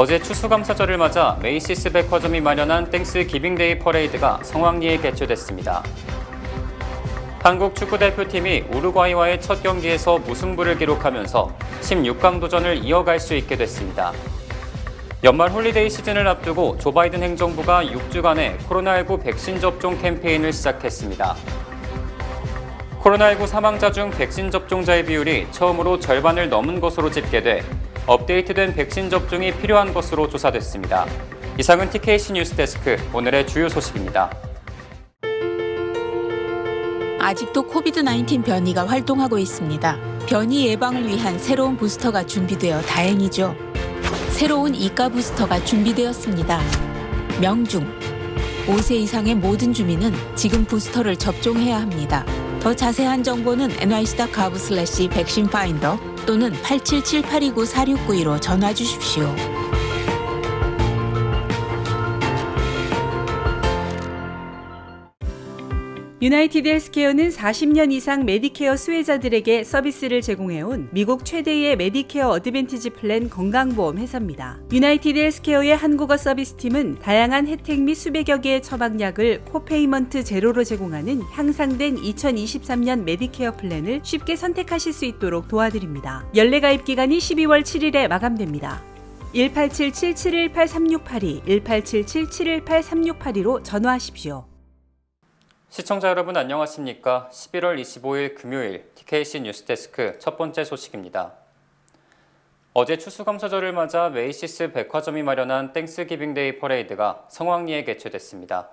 어제 추수감사절을 맞아 메이시스 백화점이 마련한 땡스 기빙데이 퍼레이드가 성황리에 개최됐습니다. 한국 축구대표팀이 우루과이와의 첫 경기에서 무승부를 기록하면서 16강 도전을 이어갈 수 있게 됐습니다. 연말 홀리데이 시즌을 앞두고 조 바이든 행정부가 6주간의 코로나19 백신 접종 캠페인을 시작했습니다. 코로나19 사망자 중 백신 접종자의 비율이 처음으로 절반을 넘은 것으로 집계돼 업데이트된 백신 접종이 필요한 것으로 조사됐습니다. 이상은 TKC 뉴스데스크 오늘의 주요 소식입니다. 아직도 코비드-19 변이가 활동하고 있습니다. 변이 예방을 위한 새로운 부스터가 준비되어 다행이죠. 새로운 이가 부스터가 준비되었습니다. 명중. 5세 이상의 모든 주민은 지금 부스터를 접종해야 합니다. 더 자세한 정보는 nyc.gov/백신파인더 또는 8778294692로 전화 주십시오. 유나이티드 헬스케어는 40년 이상 메디케어 수혜자들에게 서비스를 제공해온 미국 최대의 메디케어 어드밴티지 플랜 건강보험 회사입니다. 유나이티드 헬스케어의 한국어 서비스팀은 다양한 혜택 및 수백여 개의 처방약을 코페이먼트 제로로 제공하는 향상된 2023년 메디케어 플랜을 쉽게 선택하실 수 있도록 도와드립니다. 연례 가입 기간이 12월 7일에 마감됩니다. 1877-718-3682, 1877-718-3682로 전화하십시오. 시청자 여러분 안녕하십니까? 11월 25일 금요일 TKC 뉴스데스크 첫 번째 소식입니다. 어제 추수감사절을 맞아 메이시스 백화점이 마련한 땡스기빙데이 퍼레이드가 성황리에 개최됐습니다.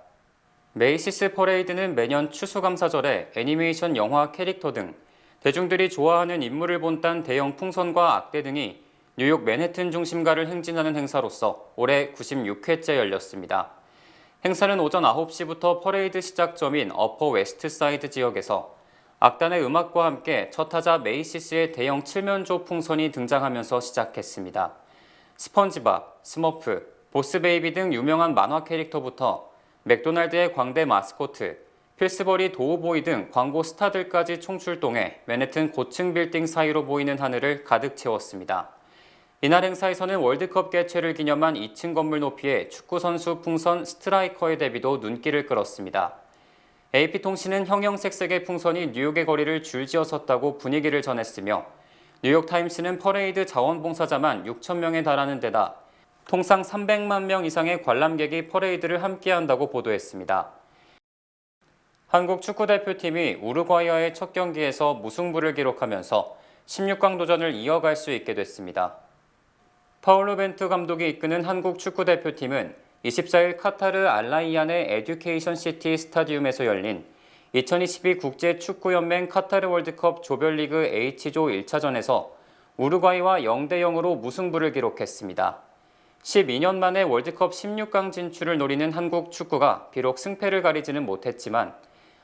메이시스 퍼레이드는 매년 추수감사절에 애니메이션 영화 캐릭터 등 대중들이 좋아하는 인물을 본딴 대형 풍선과 악대 등이 뉴욕 맨해튼 중심가를 행진하는 행사로서 올해 96회째 열렸습니다. 행사는 오전 9시부터 퍼레이드 시작점인 어퍼 웨스트사이드 지역에서 악단의 음악과 함께 첫 타자 메이시스의 대형 칠면조 풍선이 등장하면서 시작했습니다. 스펀지밥, 스머프, 보스베이비 등 유명한 만화 캐릭터부터 맥도날드의 광대 마스코트, 필스버리 도우보이 등 광고 스타들까지 총출동해 맨해튼 고층 빌딩 사이로 보이는 하늘을 가득 채웠습니다. 이날 행사에서는 월드컵 개최를 기념한 2층 건물 높이의 축구선수 풍선 스트라이커의 데뷔도 눈길을 끌었습니다. AP통신은 형형색색의 풍선이 뉴욕의 거리를 줄지어 섰다고 분위기를 전했으며 뉴욕타임스는 퍼레이드 자원봉사자만 6천 명에 달하는 데다 통상 300만 명 이상의 관람객이 퍼레이드를 함께한다고 보도했습니다. 한국 축구대표팀이 우루과이와의 첫 경기에서 무승부를 기록하면서 16강 도전을 이어갈 수 있게 됐습니다. 파울루 벤투 감독이 이끄는 한국 축구대표팀은 24일 카타르 알라이안의 에듀케이션 시티 스타디움에서 열린 2022 국제축구연맹 카타르 월드컵 조별리그 H조 1차전에서 우루과이와 0대0으로 무승부를 기록했습니다. 12년 만에 월드컵 16강 진출을 노리는 한국 축구가 비록 승패를 가리지는 못했지만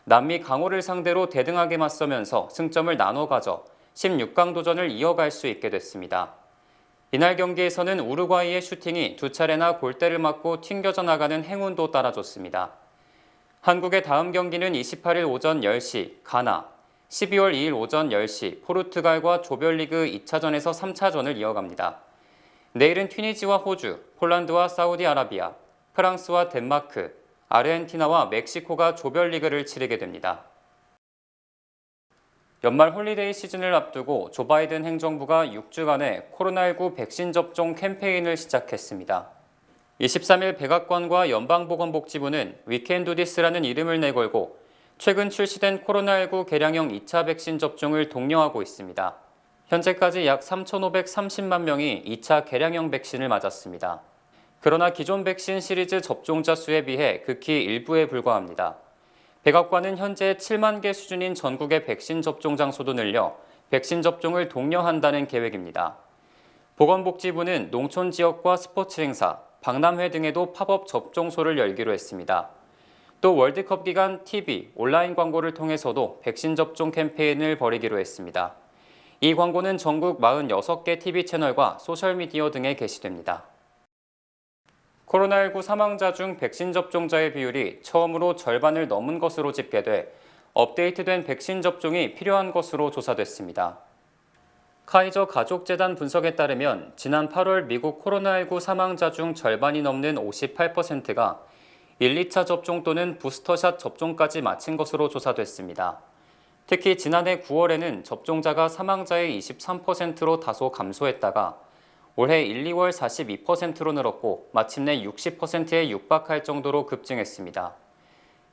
남미 강호를 상대로 대등하게 맞서면서 승점을 나눠 가져 16강 도전을 이어갈 수 있게 됐습니다. 이날 경기에서는 우루과이의 슈팅이 두 차례나 골대를 맞고 튕겨져 나가는 행운도 따라줬습니다. 한국의 다음 경기는 28일 오전 10시 가나, 12월 2일 오전 10시 포르투갈과 조별리그 2차전에서 3차전을 이어갑니다. 내일은 튀니지와 호주, 폴란드와 사우디아라비아, 프랑스와 덴마크, 아르헨티나와 멕시코가 조별리그를 치르게 됩니다. 연말 홀리데이 시즌을 앞두고 조 바이든 행정부가 6주간의 코로나19 백신 접종 캠페인을 시작했습니다. 23일 백악관과 연방보건복지부는 위켄두디스라는 이름을 내걸고 최근 출시된 코로나19 개량형 2차 백신 접종을 독려하고 있습니다. 현재까지 약 3,530만 명이 2차 개량형 백신을 맞았습니다. 그러나 기존 백신 시리즈 접종자 수에 비해 극히 일부에 불과합니다. 백악관은 현재 7만 개 수준인 전국의 백신 접종 장소도 늘려 백신 접종을 독려한다는 계획입니다. 보건복지부는 농촌 지역과 스포츠 행사, 박람회 등에도 팝업 접종소를 열기로 했습니다. 또 월드컵 기간 TV, 온라인 광고를 통해서도 백신 접종 캠페인을 벌이기로 했습니다. 이 광고는 전국 46개 TV 채널과 소셜미디어 등에 게시됩니다. 코로나19 사망자 중 백신 접종자의 비율이 처음으로 절반을 넘은 것으로 집계돼 업데이트된 백신 접종이 필요한 것으로 조사됐습니다. 카이저 가족재단 분석에 따르면 지난 8월 미국 코로나19 사망자 중 절반이 넘는 58%가 1, 2차 접종 또는 부스터샷 접종까지 마친 것으로 조사됐습니다. 특히 지난해 9월에는 접종자가 사망자의 23%로 다소 감소했다가 올해 1, 2월 42%로 늘었고 마침내 60%에 육박할 정도로 급증했습니다.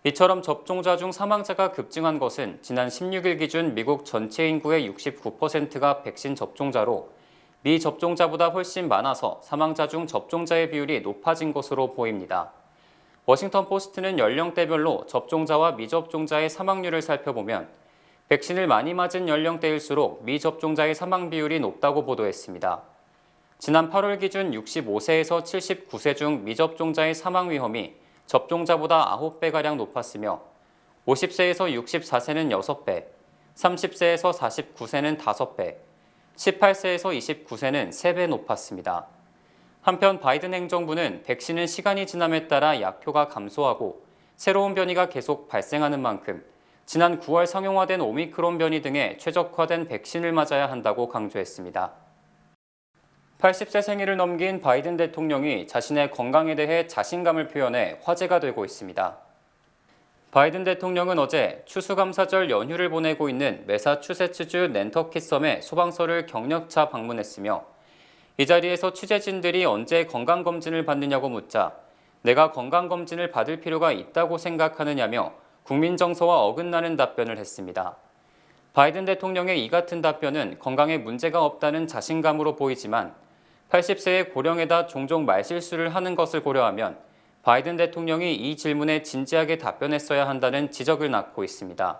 이처럼 접종자 중 사망자가 급증한 것은 지난 16일 기준 미국 전체 인구의 69%가 백신 접종자로 미접종자보다 훨씬 많아서 사망자 중 접종자의 비율이 높아진 것으로 보입니다. 워싱턴 포스트는 연령대별로 접종자와 미접종자의 사망률을 살펴보면 백신을 많이 맞은 연령대일수록 미접종자의 사망 비율이 높다고 보도했습니다. 지난 8월 기준 65세에서 79세 중 미접종자의 사망 위험이 접종자보다 9배가량 높았으며 50세에서 64세는 6배, 30세에서 49세는 5배, 18세에서 29세는 3배 높았습니다. 한편 바이든 행정부는 백신은 시간이 지남에 따라 약효가 감소하고 새로운 변이가 계속 발생하는 만큼 지난 9월 상용화된 오미크론 변이 등에 최적화된 백신을 맞아야 한다고 강조했습니다. 80세 생일을 넘긴 바이든 대통령이 자신의 건강에 대해 자신감을 표현해 화제가 되고 있습니다. 바이든 대통령은 어제 추수감사절 연휴를 보내고 있는 매사추세츠주 낸터킷 섬의 소방서를 격려차 방문했으며 이 자리에서 취재진들이 언제 건강검진을 받느냐고 묻자 내가 건강검진을 받을 필요가 있다고 생각하느냐며 국민 정서와 어긋나는 답변을 했습니다. 바이든 대통령의 이 같은 답변은 건강에 문제가 없다는 자신감으로 보이지만 80세의 고령에다 종종 말실수를 하는 것을 고려하면 바이든 대통령이 이 질문에 진지하게 답변했어야 한다는 지적을 낳고 있습니다.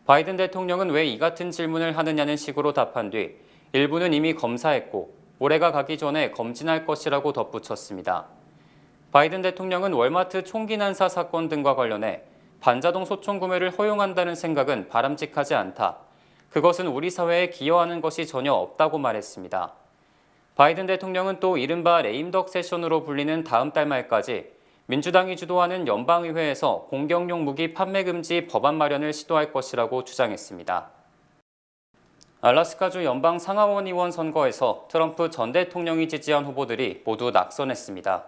바이든 대통령은 왜 이 같은 질문을 하느냐는 식으로 답한 뒤 일부는 이미 검사했고 올해가 가기 전에 검진할 것이라고 덧붙였습니다. 바이든 대통령은 월마트 총기 난사 사건 등과 관련해 반자동 소총 구매를 허용한다는 생각은 바람직하지 않다. 그것은 우리 사회에 기여하는 것이 전혀 없다고 말했습니다. 바이든 대통령은 또 이른바 레임덕 세션으로 불리는 다음 달 말까지 민주당이 주도하는 연방의회에서 공격용 무기 판매 금지 법안 마련을 시도할 것이라고 주장했습니다. 알래스카주 연방 상하원 의원 선거에서 트럼프 전 대통령이 지지한 후보들이 모두 낙선했습니다.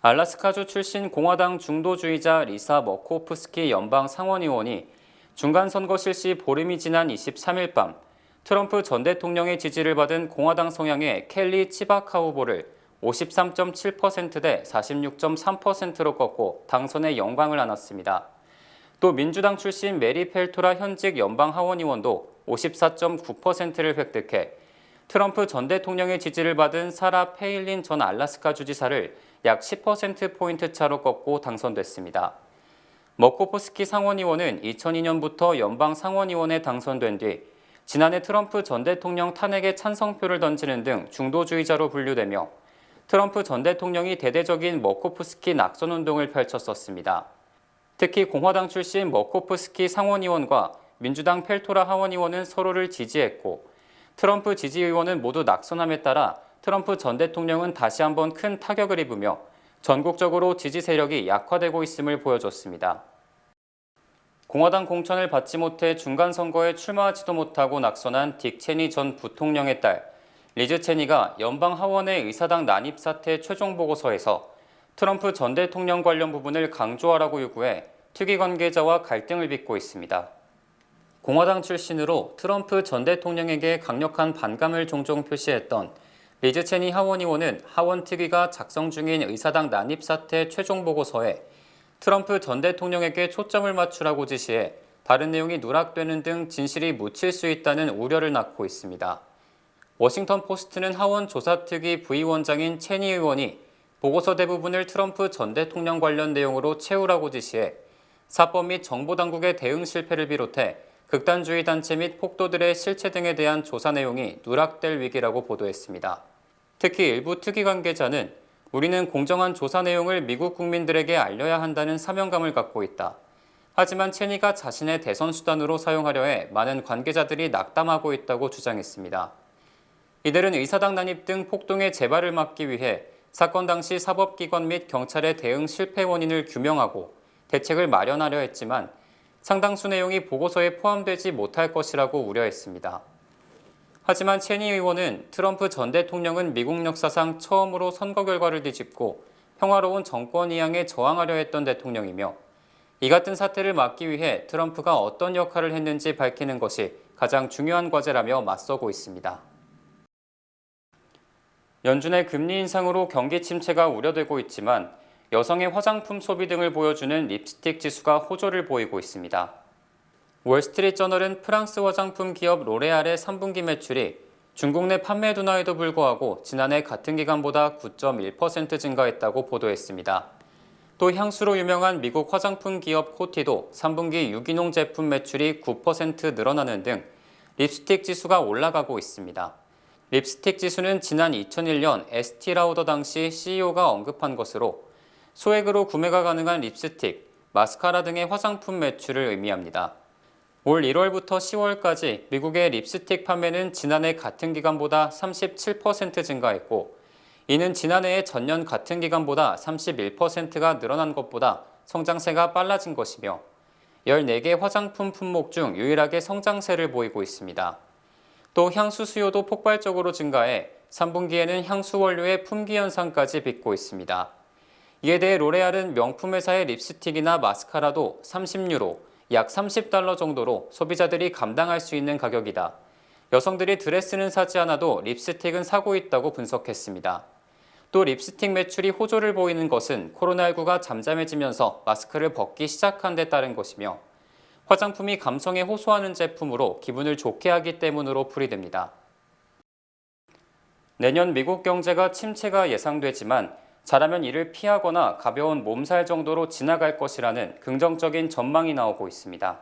알래스카주 출신 공화당 중도주의자 리사 머코프스키 연방 상원의원이 중간선거 실시 보름이 지난 23일 밤 트럼프 전 대통령의 지지를 받은 공화당 성향의 켈리 치바카 후보를 53.7%대 46.3%로 꺾고 당선의 영광을 안았습니다. 또 민주당 출신 메리 펠토라 현직 연방 하원의원도 54.9%를 획득해 트럼프 전 대통령의 지지를 받은 사라 페일린 전 알래스카 주지사를 약 10%포인트 차로 꺾고 당선됐습니다. 머코프스키 상원의원은 2002년부터 연방 상원의원에 당선된 뒤 지난해 트럼프 전 대통령 탄핵에 찬성표를 던지는 등 중도주의자로 분류되며 트럼프 전 대통령이 대대적인 머코프스키 낙선운동을 펼쳤었습니다. 특히 공화당 출신 머코프스키 상원의원과 민주당 펠토라 하원의원은 서로를 지지했고 트럼프 지지의원은 모두 낙선함에 따라 트럼프 전 대통령은 다시 한번 큰 타격을 입으며 전국적으로 지지 세력이 약화되고 있음을 보여줬습니다. 공화당 공천을 받지 못해 중간선거에 출마하지도 못하고 낙선한 딕 체니 전 부통령의 딸 리즈 체니가 연방 하원의 의사당 난입 사태 최종 보고서에서 트럼프 전 대통령 관련 부분을 강조하라고 요구해 특위 관계자와 갈등을 빚고 있습니다. 공화당 출신으로 트럼프 전 대통령에게 강력한 반감을 종종 표시했던 리즈 체니 하원의원은 하원 특위가 작성 중인 의사당 난입 사태 최종 보고서에 트럼프 전 대통령에게 초점을 맞추라고 지시해 다른 내용이 누락되는 등 진실이 묻힐 수 있다는 우려를 낳고 있습니다. 워싱턴 포스트는 하원 조사특위 부위원장인 체니 의원이 보고서 대부분을 트럼프 전 대통령 관련 내용으로 채우라고 지시해 사법 및 정보당국의 대응 실패를 비롯해 극단주의 단체 및 폭도들의 실체 등에 대한 조사 내용이 누락될 위기라고 보도했습니다. 특히 일부 특위 관계자는 우리는 공정한 조사 내용을 미국 국민들에게 알려야 한다는 사명감을 갖고 있다. 하지만 체니가 자신의 대선 수단으로 사용하려 해 많은 관계자들이 낙담하고 있다고 주장했습니다. 이들은 의사당 난입 등 폭동의 재발을 막기 위해 사건 당시 사법기관 및 경찰의 대응 실패 원인을 규명하고 대책을 마련하려 했지만 상당수 내용이 보고서에 포함되지 못할 것이라고 우려했습니다. 하지만 체니 의원은 트럼프 전 대통령은 미국 역사상 처음으로 선거 결과를 뒤집고 평화로운 정권 이양에 저항하려 했던 대통령이며 이 같은 사태를 막기 위해 트럼프가 어떤 역할을 했는지 밝히는 것이 가장 중요한 과제라며 맞서고 있습니다. 연준의 금리 인상으로 경기 침체가 우려되고 있지만 여성의 화장품 소비 등을 보여주는 립스틱 지수가 호조를 보이고 있습니다. 월스트리트저널은 프랑스 화장품 기업 로레알의 3분기 매출이 중국 내 판매 둔화에도 불구하고 지난해 같은 기간보다 9.1% 증가했다고 보도했습니다. 또 향수로 유명한 미국 화장품 기업 코티도 3분기 유기농 제품 매출이 9% 늘어나는 등 립스틱 지수가 올라가고 있습니다. 립스틱 지수는 지난 2001년 에스티 라우더 당시 CEO가 언급한 것으로 소액으로 구매가 가능한 립스틱, 마스카라 등의 화장품 매출을 의미합니다. 올 1월부터 10월까지 미국의 립스틱 판매는 지난해 같은 기간보다 37% 증가했고 이는 지난해의 전년 같은 기간보다 31%가 늘어난 것보다 성장세가 빨라진 것이며 14개 화장품 품목 중 유일하게 성장세를 보이고 있습니다. 또 향수 수요도 폭발적으로 증가해 3분기에는 향수 원료의 품귀 현상까지 빚고 있습니다. 이에 대해 로레알은 명품 회사의 립스틱이나 마스카라도 30유로, 약 $30 정도로 소비자들이 감당할 수 있는 가격이다. 여성들이 드레스는 사지 않아도 립스틱은 사고 있다고 분석했습니다. 또 립스틱 매출이 호조를 보이는 것은 코로나19가 잠잠해지면서 마스크를 벗기 시작한 데 따른 것이며 화장품이 감성에 호소하는 제품으로 기분을 좋게 하기 때문으로 풀이됩니다. 내년 미국 경제가 침체가 예상되지만 잘하면 이를 피하거나 가벼운 몸살 정도로 지나갈 것이라는 긍정적인 전망이 나오고 있습니다.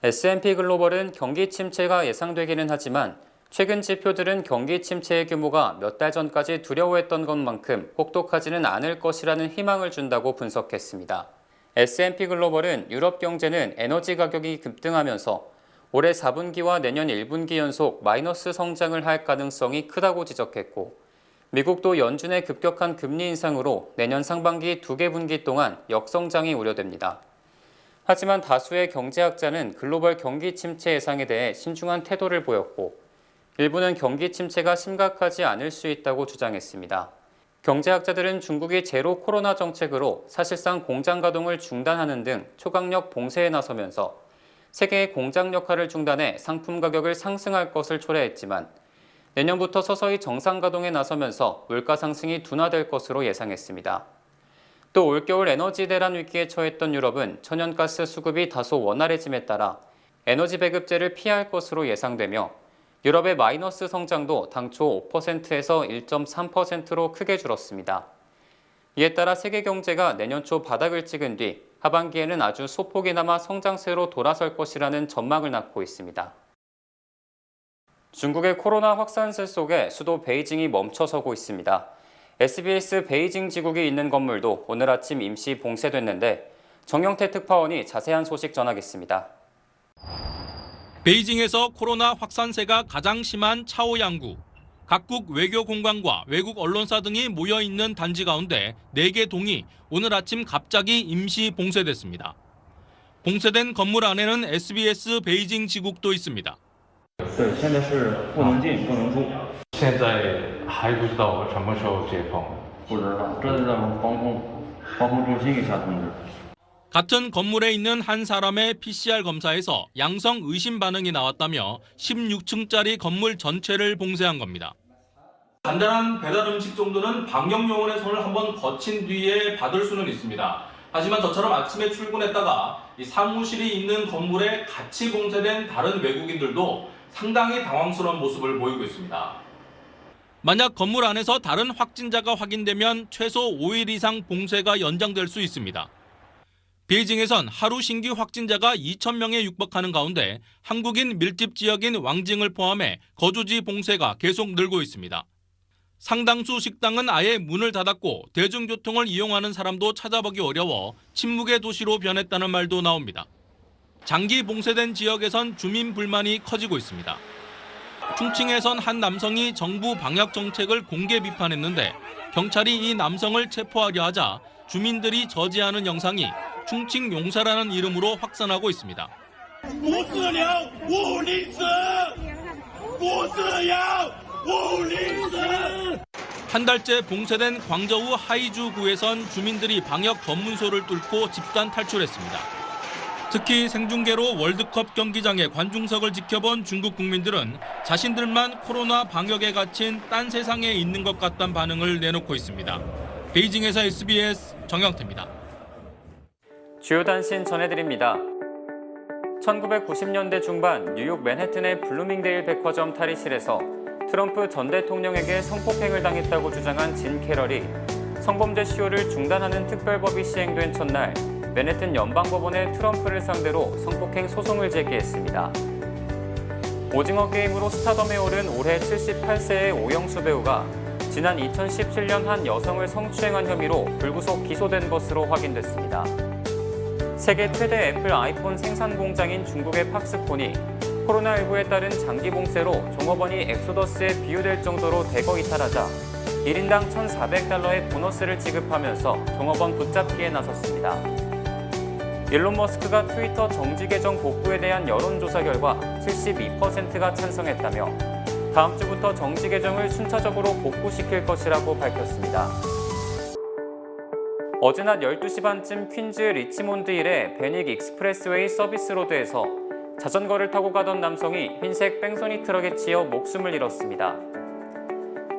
S&P 글로벌은 경기 침체가 예상되기는 하지만 최근 지표들은 경기 침체의 규모가 몇 달 전까지 두려워했던 것만큼 혹독하지는 않을 것이라는 희망을 준다고 분석했습니다. S&P 글로벌은 유럽 경제는 에너지 가격이 급등하면서 올해 4분기와 내년 1분기 연속 마이너스 성장을 할 가능성이 크다고 지적했고 미국도 연준의 급격한 금리 인상으로 내년 상반기 2개 분기 동안 역성장이 우려됩니다. 하지만 다수의 경제학자는 글로벌 경기 침체 예상에 대해 신중한 태도를 보였고 일부는 경기 침체가 심각하지 않을 수 있다고 주장했습니다. 경제학자들은 중국이 제로 코로나 정책으로 사실상 공장 가동을 중단하는 등 초강력 봉쇄에 나서면서 세계의 공장 역할을 중단해 상품 가격을 상승할 것을 초래했지만 내년부터 서서히 정상 가동에 나서면서 물가 상승이 둔화될 것으로 예상했습니다. 또 올겨울 에너지 대란 위기에 처했던 유럽은 천연가스 수급이 다소 원활해짐에 따라 에너지 배급제를 피할 것으로 예상되며 유럽의 마이너스 성장도 당초 5%에서 1.3%로 크게 줄었습니다. 이에 따라 세계 경제가 내년 초 바닥을 찍은 뒤 하반기에는 아주 소폭이나마 성장세로 돌아설 것이라는 전망을 낳고 있습니다. 중국의 코로나 확산세 속에 수도 베이징이 멈춰서고 있습니다. SBS 베이징 지국이 있는 건물도 오늘 아침 임시 봉쇄됐는데 정영태 특파원이 자세한 소식 전하겠습니다. 베이징에서 코로나 확산세가 가장 심한 차오양구. 각국 외교 공관과 외국 언론사 등이 모여 있는 단지 가운데 4개 동이 오늘 아침 갑자기 임시 봉쇄됐습니다. 봉쇄된 건물 안에는 SBS 베이징 지국도 있습니다. 对，现在是不能进，不能出。现在还不知道什么时候解封。不知道，这是在防控中心给下通知。 같은 건물에 있는 한 사람의 PCR 검사에서 양성 의심 반응이 나왔다며 16층짜리 건물 전체를 봉쇄한 겁니다. 간단한 배달 음식 정도는 방역 요원의 손을 한번 거친 뒤에 받을 수는 있습니다. 하지만 저처럼 아침에 출근했다가 이 사무실이 있는 건물에 같이 봉쇄된 다른 외국인들도 상당히 당황스러운 모습을 보이고 있습니다. 만약 건물 안에서 다른 확진자가 확인되면 최소 5일 이상 봉쇄가 연장될 수 있습니다. 베이징에선 하루 신규 확진자가 2,000명에 육박하는 가운데 한국인 밀집 지역인 왕징을 포함해 거주지 봉쇄가 계속 늘고 있습니다. 상당수 식당은 아예 문을 닫았고 대중교통을 이용하는 사람도 찾아보기 어려워 침묵의 도시로 변했다는 말도 나옵니다. 장기 봉쇄된 지역에선 주민 불만이 커지고 있습니다. 충칭에선 한 남성이 정부 방역 정책을 공개 비판했는데 경찰이 이 남성을 체포하려 하자 주민들이 저지하는 영상이 충칭 용사라는 이름으로 확산하고 있습니다. 한 달째 봉쇄된 광저우 하이주구에선 주민들이 방역 검문소를 뚫고 집단 탈출했습니다. 특히 생중계로 월드컵 경기장의 관중석을 지켜본 중국 국민들은 자신들만 코로나 방역에 갇힌 딴 세상에 있는 것 같다는 반응을 내놓고 있습니다. 베이징에서 SBS 정영태입니다. 주요 단신 전해드립니다. 1990년대 중반 뉴욕 맨해튼의 블루밍데일 백화점 탈의실에서 트럼프 전 대통령에게 성폭행을 당했다고 주장한 진 캐럴이 성범죄 시효를 중단하는 특별법이 시행된 첫날 맨해튼 연방법원에 트럼프를 상대로 성폭행 소송을 제기했습니다. 오징어 게임으로 스타덤에 오른 올해 78세의 오영수 배우가 지난 2017년 한 여성을 성추행한 혐의로 불구속 기소된 것으로 확인됐습니다. 세계 최대 애플 아이폰 생산 공장인 중국의 팍스콘이 코로나19에 따른 장기 봉쇄로 종업원이 엑소더스에 비유될 정도로 대거 이탈하자 1인당 $1,400의 보너스를 지급하면서 종업원 붙잡기에 나섰습니다. 일론 머스크가 트위터 정지 계정 복구에 대한 여론조사 결과 72%가 찬성했다며 다음 주부터 정지 계정을 순차적으로 복구시킬 것이라고 밝혔습니다. 어제 낮 12시 반쯤 퀸즈 리치몬드 일의 베닉 익스프레스웨이 서비스 로드에서 자전거를 타고 가던 남성이 흰색 뺑소니 트럭에 치여 목숨을 잃었습니다.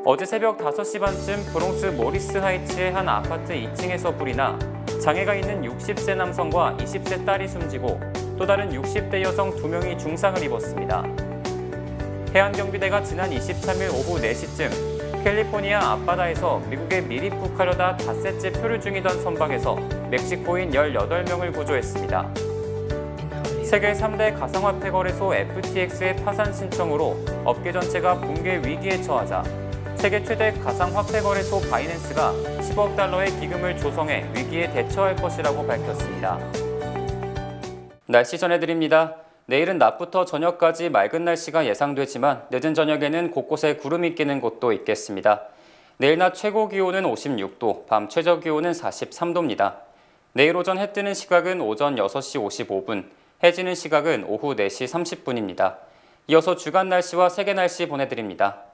어제 새벽 5시 반쯤 브롱스 모리스 하이츠의 한 아파트 2층에서 불이 나 장애가 있는 60세 남성과 20세 딸이 숨지고 또 다른 60대 여성 2명이 중상을 입었습니다. 해안경비대가 지난 23일 오후 4시쯤 캘리포니아 앞바다에서 미국에 미리북하려다 닷새째 표류 중이던 선박에서 멕시코인 18명을 구조했습니다. 세계 3대 가상화폐 거래소 FTX의 파산 신청으로 업계 전체가 붕괴 위기에 처하자 세계 최대 가상화폐 거래소 바이낸스가 10억 달러의 기금을 조성해 위기에 대처할 것이라고 밝혔습니다. 날씨 전해드립니다. 내일은 낮부터 저녁까지 맑은 날씨가 예상되지만 늦은 저녁에는 곳곳에 구름이 끼는 곳도 있겠습니다. 내일 낮 최고 기온은 56도, 밤 최저 기온은 43도입니다. 내일 오전 해 뜨는 시각은 오전 6시 55분, 해 지는 시각은 오후 4시 30분입니다. 이어서 주간 날씨와 세계 날씨 보내드립니다.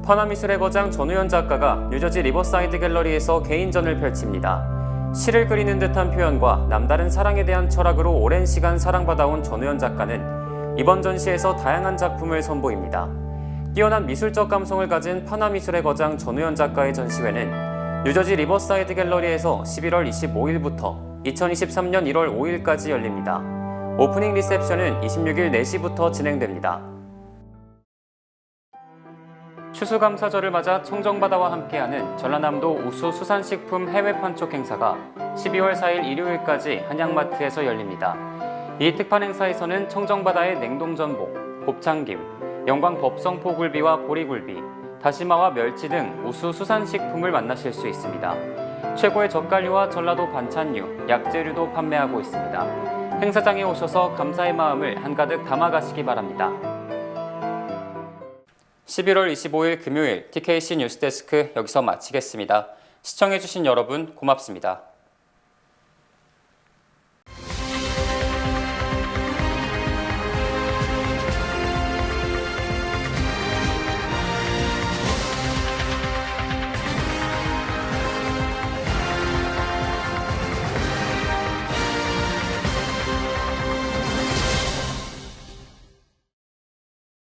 파나미술의 거장 전우현 작가가 뉴저지 리버사이드 갤러리에서 개인전을 펼칩니다. 시를 그리는 듯한 표현과 남다른 사랑에 대한 철학으로 오랜 시간 사랑받아온 전우현 작가는 이번 전시에서 다양한 작품을 선보입니다. 뛰어난 미술적 감성을 가진 파나미술의 거장 전우현 작가의 전시회는 뉴저지 리버사이드 갤러리에서 11월 25일부터 2023년 1월 5일까지 열립니다. 오프닝 리셉션은 26일 4시부터 진행됩니다. 추수감사절을 맞아 청정바다와 함께하는 전라남도 우수수산식품 해외 판촉 행사가 12월 4일 일요일까지 한양마트에서 열립니다. 이 특판 행사에서는 청정바다의 냉동전복, 곱창김, 영광 법성포굴비와 보리굴비, 다시마와 멸치 등 우수수산식품을 만나실 수 있습니다. 최고의 젓갈류와 전라도 반찬류, 약재류도 판매하고 있습니다. 행사장에 오셔서 감사의 마음을 한가득 담아가시기 바랍니다. 11월 25일 금요일 TKC 뉴스데스크 여기서 마치겠습니다. 시청해주신 여러분 고맙습니다.